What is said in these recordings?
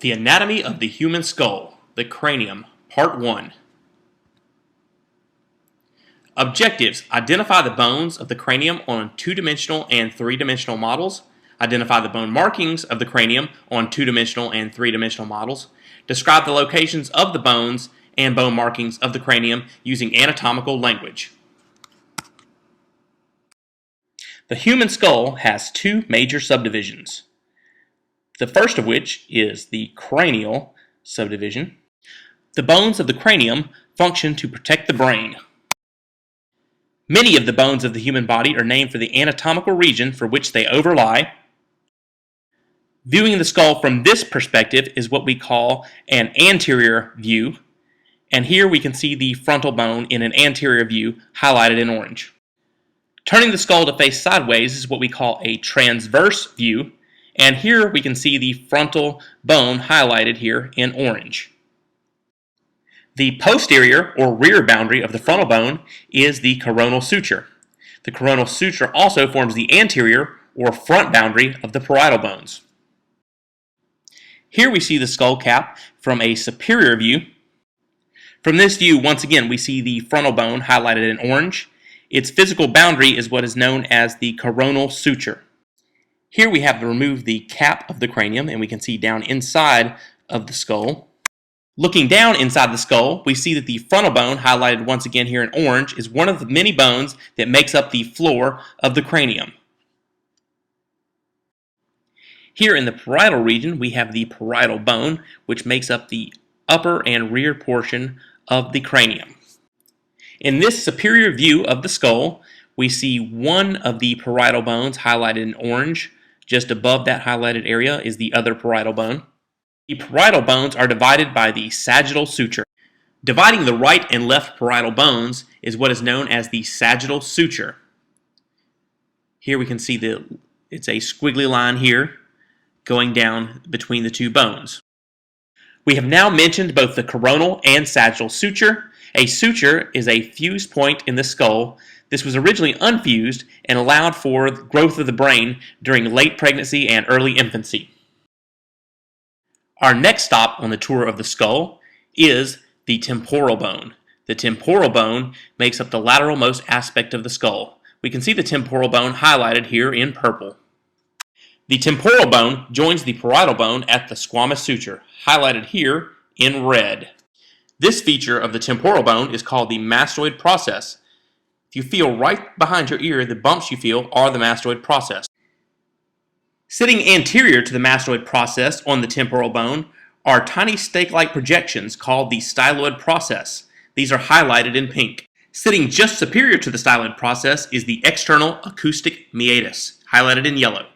The Anatomy of the Human Skull, the Cranium, Part 1. Objectives: identify the bones of the cranium on two-dimensional and three-dimensional models. Identify the bone markings of the cranium on two-dimensional and three-dimensional models. Describe the locations of the bones and bone markings of the cranium using anatomical language. The human skull has two major subdivisions. The first of which is the cranial subdivision. The bones of the cranium function to protect the brain. Many of the bones of the human body are named for the anatomical region for which they overlie. Viewing the skull from this perspective is what we call an anterior view, and here we can see the frontal bone in an anterior view highlighted in orange. Turning the skull to face sideways is what we call a transverse view, and here we can see the frontal bone highlighted here in orange. The posterior or rear boundary of the frontal bone is the coronal suture. The coronal suture also forms the anterior or front boundary of the parietal bones. Here we see the skull cap from a superior view. From this view, once again, we see the frontal bone highlighted in orange. Its physical boundary is what is known as the coronal suture. Here we have removed the cap of the cranium, and we can see down inside of the skull. Looking down inside the skull, we see that the frontal bone, highlighted once again here in orange, is one of the many bones that makes up the floor of the cranium. Here in the parietal region, we have the parietal bone, which makes up the upper and rear portion of the cranium. In this superior view of the skull, we see one of the parietal bones highlighted in orange. Just above that highlighted area is the other parietal bone. The parietal bones are divided by the sagittal suture. Dividing the right and left parietal bones is what is known as the sagittal suture. Here we can see it's a squiggly line here going down between the two bones. We have now mentioned both the coronal and sagittal suture. A suture is a fused point in the skull. This was originally unfused and allowed for the growth of the brain during late pregnancy and early infancy. Our next stop on the tour of the skull is the temporal bone. The temporal bone makes up the lateralmost aspect of the skull. We can see the temporal bone highlighted here in purple. The temporal bone joins the parietal bone at the squamous suture, highlighted here in red. This feature of the temporal bone is called the mastoid process. If you feel right behind your ear, the bumps you feel are the mastoid process. Sitting anterior to the mastoid process on the temporal bone are tiny stake-like projections called the styloid process. These are highlighted in pink. Sitting just superior to the styloid process is the external acoustic meatus, highlighted in yellow.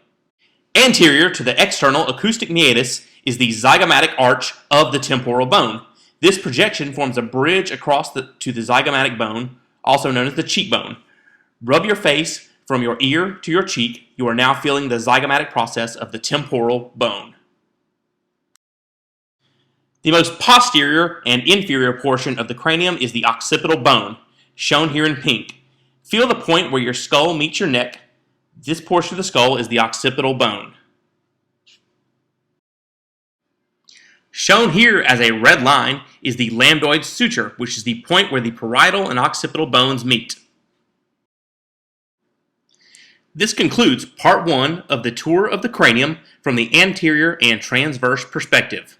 Anterior to the external acoustic meatus is the zygomatic arch of the temporal bone. This projection forms a bridge across to the zygomatic bone, also known as the cheekbone. Rub your face from your ear to your cheek. You are now feeling the zygomatic process of the temporal bone. The most posterior and inferior portion of the cranium is the occipital bone, shown here in pink. Feel the point where your skull meets your neck. This portion of the skull is the occipital bone. Shown here as a red line is the lambdoid suture, which is the point where the parietal and occipital bones meet. This concludes part 1 of the tour of the cranium from the anterior and transverse perspective.